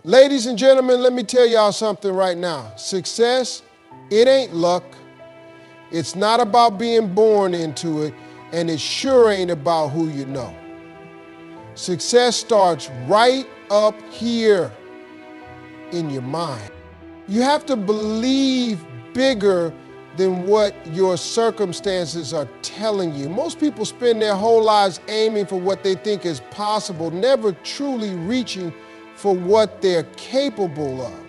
Ladies and gentlemen, let me tell y'all something right now. Success, it ain't luck. It's not about being born into it, and it sure ain't about who you know. Success starts right up here in your mind. You have to believe bigger than what your circumstances are telling you. Most people spend their whole lives aiming for what they think is possible, never truly reaching for what they're capable of.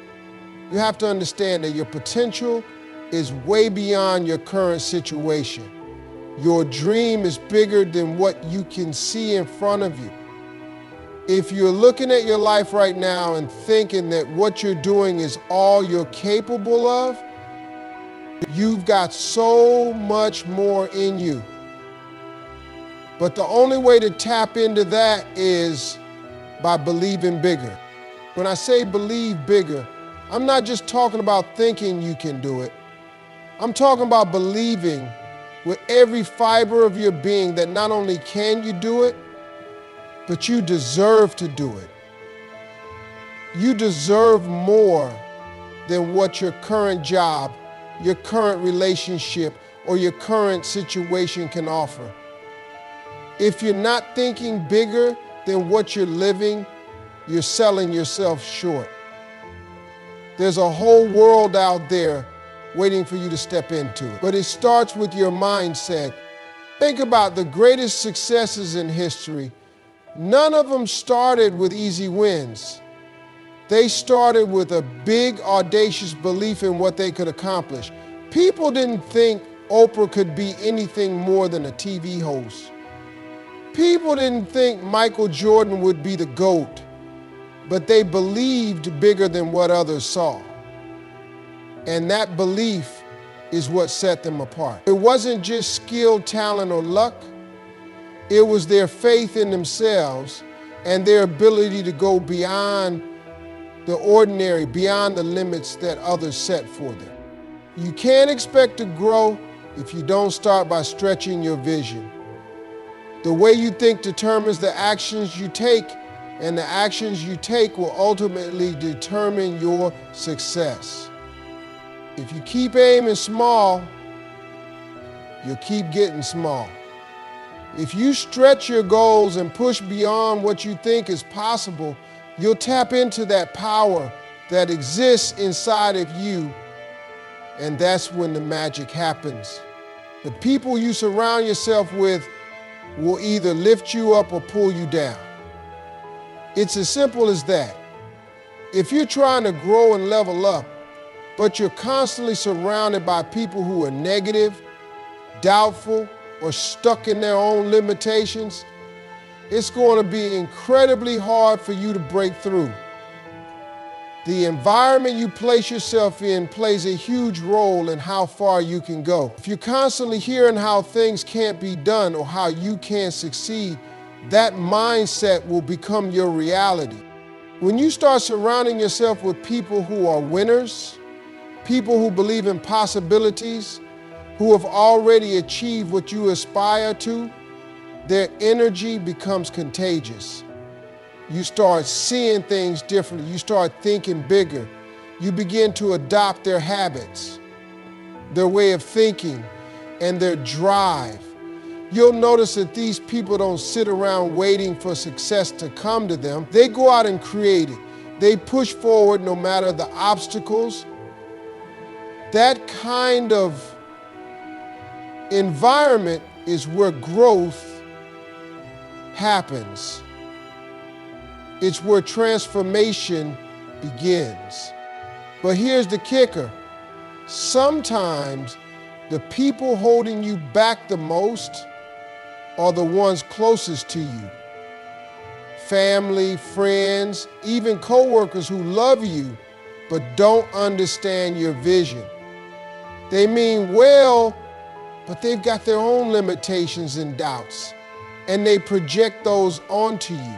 You have to understand that your potential is way beyond your current situation. Your dream is bigger than what you can see in front of you. If you're looking at your life right now and thinking that what you're doing is all you're capable of, you've got so much more in you. But the only way to tap into that is by believing bigger. When I say believe bigger, I'm not just talking about thinking you can do it. I'm talking about believing with every fiber of your being that not only can you do it, but you deserve to do it. You deserve more than what your current job, your current relationship, or your current situation can offer. If you're not thinking bigger than what you're living, you're selling yourself short. There's a whole world out there waiting for you to step into it. But it starts with your mindset. Think about the greatest successes in history. None of them started with easy wins. They started with a big, audacious belief in what they could accomplish. People didn't think Oprah could be anything more than a TV host. People didn't think Michael Jordan would be the GOAT, but they believed bigger than what others saw. And that belief is what set them apart. It wasn't just skill, talent, or luck. It was their faith in themselves and their ability to go beyond the ordinary, beyond the limits that others set for them. You can't expect to grow if you don't start by stretching your vision. The way you think determines the actions you take, and the actions you take will ultimately determine your success. If you keep aiming small, you'll keep getting small. If you stretch your goals and push beyond what you think is possible, you'll tap into that power that exists inside of you, and that's when the magic happens. The people you surround yourself with will either lift you up or pull you down. It's as simple as that. If you're trying to grow and level up, but you're constantly surrounded by people who are negative, doubtful, or stuck in their own limitations, it's going to be incredibly hard for you to break through. The environment you place yourself in plays a huge role in how far you can go. If you're constantly hearing how things can't be done or how you can't succeed, that mindset will become your reality. When you start surrounding yourself with people who are winners, people who believe in possibilities, who have already achieved what you aspire to, their energy becomes contagious. You start seeing things differently. You start thinking bigger. You begin to adopt their habits, their way of thinking, and their drive. You'll notice that these people don't sit around waiting for success to come to them. They go out and create it. They push forward no matter the obstacles. That kind of environment is where growth happens. It's where transformation begins. But here's the kicker. Sometimes the people holding you back the most are the ones closest to you. Family, friends, even coworkers who love you but don't understand your vision. They mean well, but they've got their own limitations and doubts, and they project those onto you.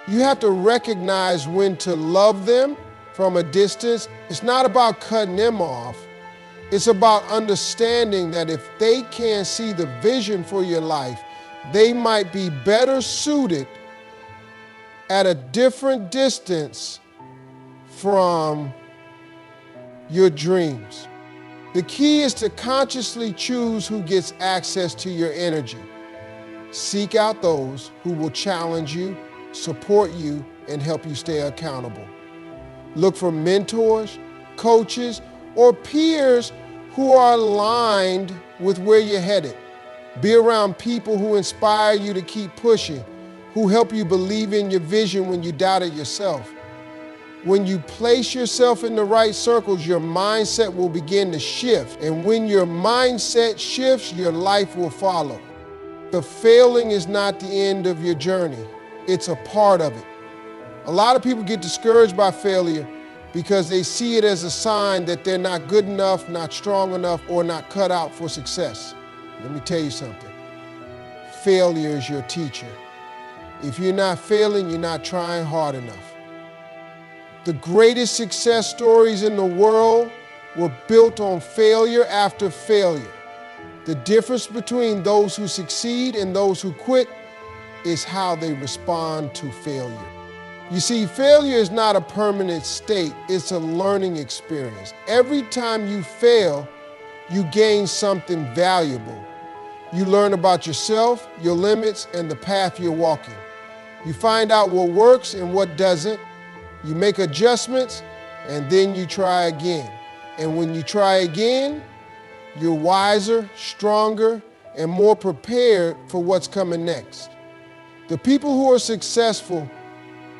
You have to recognize when to love them from a distance. It's not about cutting them off. It's about understanding that if they can't see the vision for your life, they might be better suited at a different distance from your dreams. The key is to consciously choose who gets access to your energy. Seek out those who will challenge you, support you, and help you stay accountable. Look for mentors, coaches, or peers who are aligned with where you're headed. Be around people who inspire you to keep pushing, who help you believe in your vision when you doubted yourself. When you place yourself in the right circles, your mindset will begin to shift. And when your mindset shifts, your life will follow. The failing is not the end of your journey. It's a part of it. A lot of people get discouraged by failure because they see it as a sign that they're not good enough, not strong enough, or not cut out for success. Let me tell you something. Failure is your teacher. If you're not failing, you're not trying hard enough. The greatest success stories in the world were built on failure after failure. The difference between those who succeed and those who quit is how they respond to failure. You see, failure is not a permanent state, it's a learning experience. Every time you fail, you gain something valuable. You learn about yourself, your limits, and the path you're walking. You find out what works and what doesn't. You make adjustments, and then you try again. And when you try again, you're wiser, stronger, and more prepared for what's coming next. The people who are successful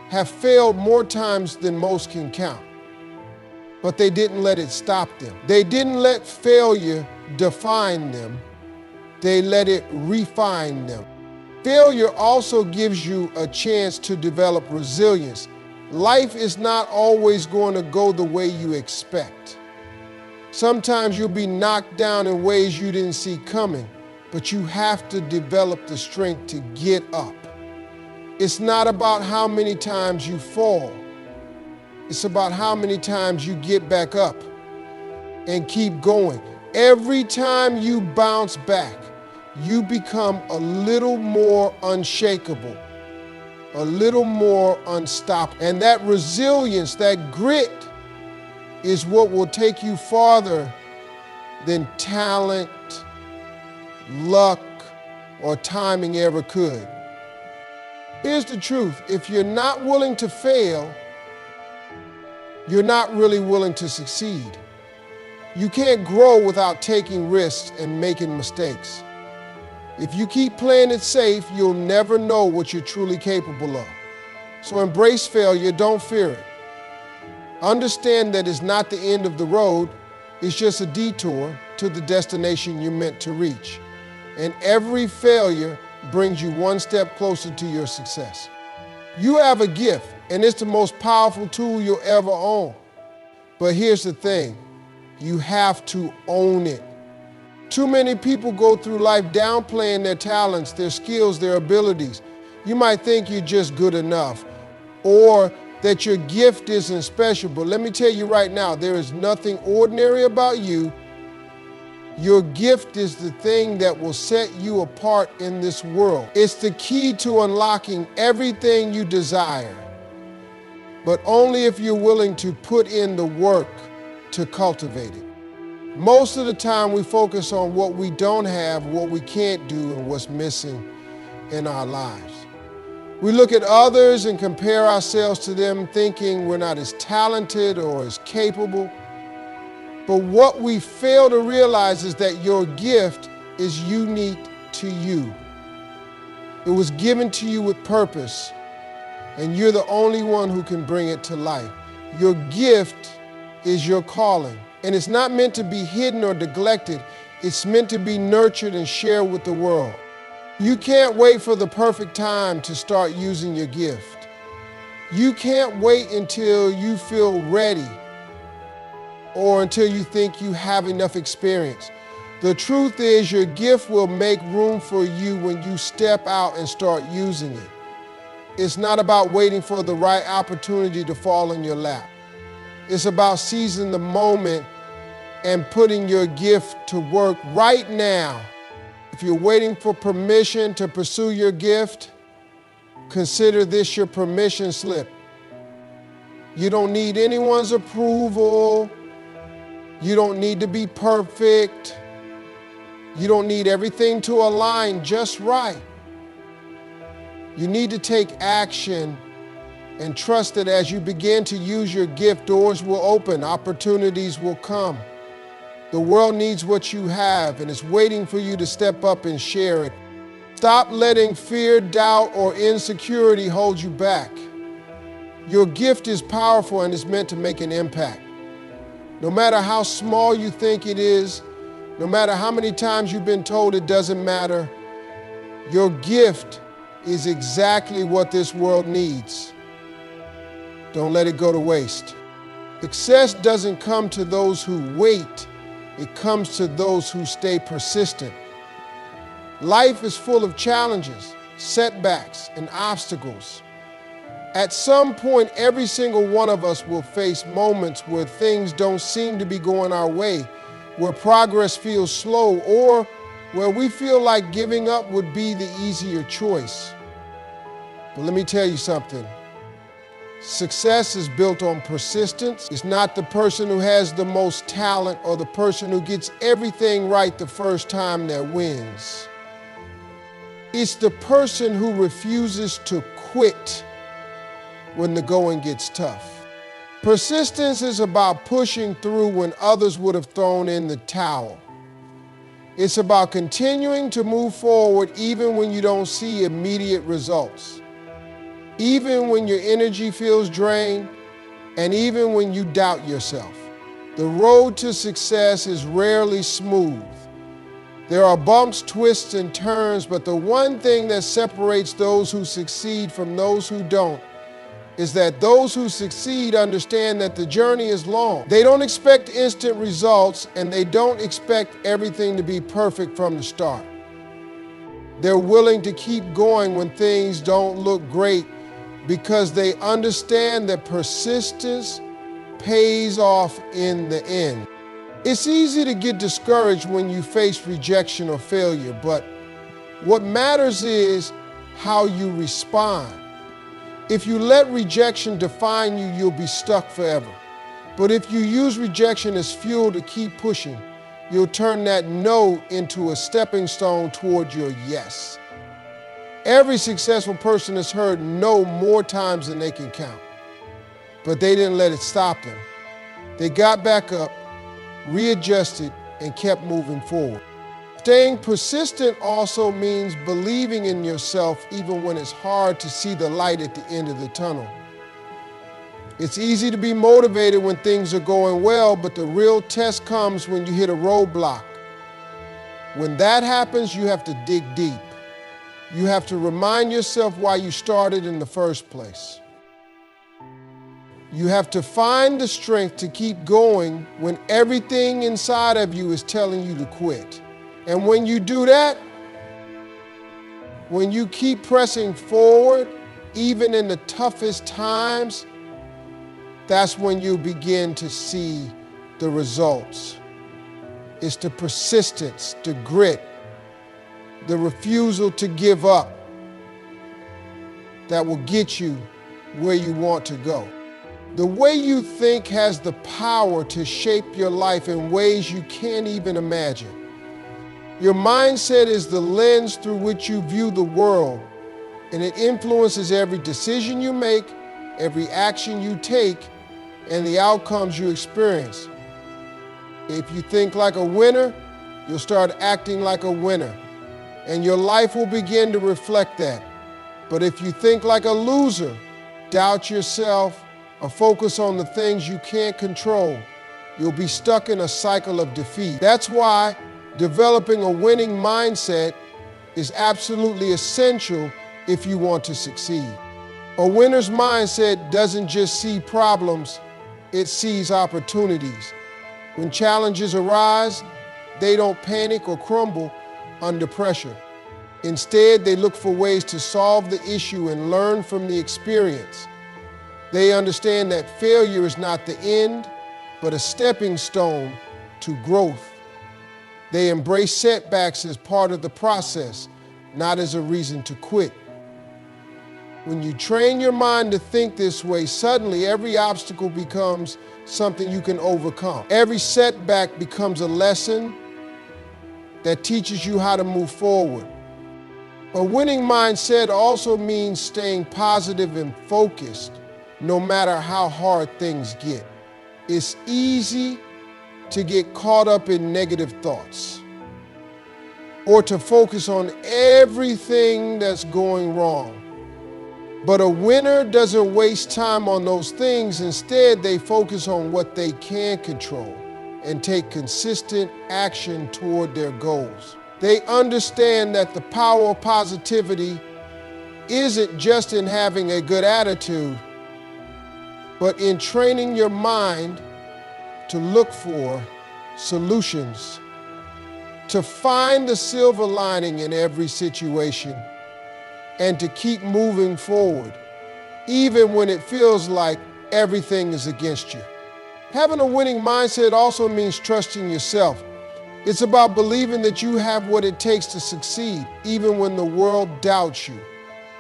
have failed more times than most can count, but they didn't let it stop them. They didn't let failure define them. They let it refine them. Failure also gives you a chance to develop resilience. Life is not always going to go the way you expect. Sometimes you'll be knocked down in ways you didn't see coming, but you have to develop the strength to get up. It's not about how many times you fall. It's about how many times you get back up and keep going. Every time you bounce back, you become a little more unshakable, a little more unstoppable. And that resilience, that grit, is what will take you farther than talent, luck, or timing ever could. Here's the truth. If you're not willing to fail, you're not really willing to succeed. You can't grow without taking risks and making mistakes. If you keep playing it safe, you'll never know what you're truly capable of. So embrace failure, don't fear it. Understand that it's not the end of the road, it's just a detour to the destination you're meant to reach. And every failure brings you one step closer to your success. You have a gift, and it's the most powerful tool you'll ever own. But here's the thing, you have to own it. Too many people go through life downplaying their talents, their skills, their abilities. You might think you're just good enough, or that your gift isn't special, but let me tell you right now, there is nothing ordinary about you. Your gift is the thing that will set you apart in this world. It's the key to unlocking everything you desire, but only if you're willing to put in the work to cultivate it. Most of the time we focus on what we don't have, what we can't do, and what's missing in our lives. We look at others and compare ourselves to them, thinking we're not as talented or as capable. But what we fail to realize is that your gift is unique to you. It was given to you with purpose, and you're the only one who can bring it to life. Your gift is your calling, and it's not meant to be hidden or neglected. It's meant to be nurtured and shared with the world. You can't wait for the perfect time to start using your gift. You can't wait until you feel ready or until you think you have enough experience. The truth is, your gift will make room for you when you step out and start using it. It's not about waiting for the right opportunity to fall in your lap. It's about seizing the moment and putting your gift to work right now. If you're waiting for permission to pursue your gift, consider this your permission slip. You don't need anyone's approval. You don't need to be perfect. You don't need everything to align just right. You need to take action and trust that as you begin to use your gift, doors will open, opportunities will come. The world needs what you have and is waiting for you to step up and share it. Stop letting fear, doubt, or insecurity hold you back. Your gift is powerful and is meant to make an impact. No matter how small you think it is, no matter how many times you've been told it doesn't matter, your gift is exactly what this world needs. Don't let it go to waste. Success doesn't come to those who wait. It comes to those who stay persistent. Life is full of challenges, setbacks, and obstacles. At some point, every single one of us will face moments where things don't seem to be going our way, where progress feels slow, or where we feel like giving up would be the easier choice. But let me tell you something. Success is built on persistence. It's not the person who has the most talent or the person who gets everything right the first time that wins. It's the person who refuses to quit when the going gets tough. Persistence is about pushing through when others would have thrown in the towel. It's about continuing to move forward even when you don't see immediate results. Even when your energy feels drained, and even when you doubt yourself. The road to success is rarely smooth. There are bumps, twists, and turns, but the one thing that separates those who succeed from those who don't is that those who succeed understand that the journey is long. They don't expect instant results, and they don't expect everything to be perfect from the start. They're willing to keep going when things don't look great because they understand that persistence pays off in the end. It's easy to get discouraged when you face rejection or failure, but what matters is how you respond. If you let rejection define you, you'll be stuck forever. But if you use rejection as fuel to keep pushing, you'll turn that no into a stepping stone toward your yes. Every successful person has heard no more times than they can count. But they didn't let it stop them. They got back up, readjusted, and kept moving forward. Staying persistent also means believing in yourself even when it's hard to see the light at the end of the tunnel. It's easy to be motivated when things are going well, but the real test comes when you hit a roadblock. When that happens, you have to dig deep. You have to remind yourself why you started in the first place. You have to find the strength to keep going when everything inside of you is telling you to quit. And when you do that, when you keep pressing forward, even in the toughest times, that's when you begin to see the results. It's the persistence, the grit, the refusal to give up that will get you where you want to go. The way you think has the power to shape your life in ways you can't even imagine. Your mindset is the lens through which you view the world, and it influences every decision you make, every action you take, and the outcomes you experience. If you think like a winner, you'll start acting like a winner, and your life will begin to reflect that. But if you think like a loser, doubt yourself, or focus on the things you can't control, you'll be stuck in a cycle of defeat. That's why developing a winning mindset is absolutely essential if you want to succeed. A winner's mindset doesn't just see problems, it sees opportunities. When challenges arise, they don't panic or crumble under pressure. Instead, they look for ways to solve the issue and learn from the experience. They understand that failure is not the end, but a stepping stone to growth. They embrace setbacks as part of the process, not as a reason to quit. When you train your mind to think this way, suddenly every obstacle becomes something you can overcome. Every setback becomes a lesson that teaches you how to move forward. A winning mindset also means staying positive and focused no matter how hard things get. It's easy to get caught up in negative thoughts or to focus on everything that's going wrong. But a winner doesn't waste time on those things. Instead, they focus on what they can control and take consistent action toward their goals. They understand that the power of positivity isn't just in having a good attitude, but in training your mind to look for solutions, to find the silver lining in every situation, and to keep moving forward, even when it feels like everything is against you. Having a winning mindset also means trusting yourself. It's about believing that you have what it takes to succeed, even when the world doubts you.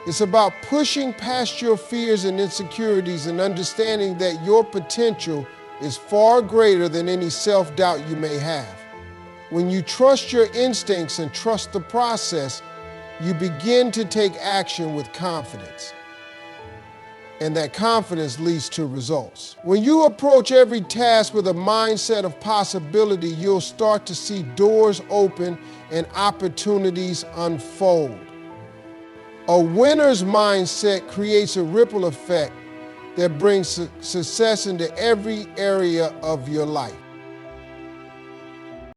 It's about pushing past your fears and insecurities and understanding that your potential is far greater than any self-doubt you may have. When you trust your instincts and trust the process, you begin to take action with confidence. And that confidence leads to results. When you approach every task with a mindset of possibility, you'll start to see doors open and opportunities unfold. A winner's mindset creates a ripple effect that brings success into every area of your life.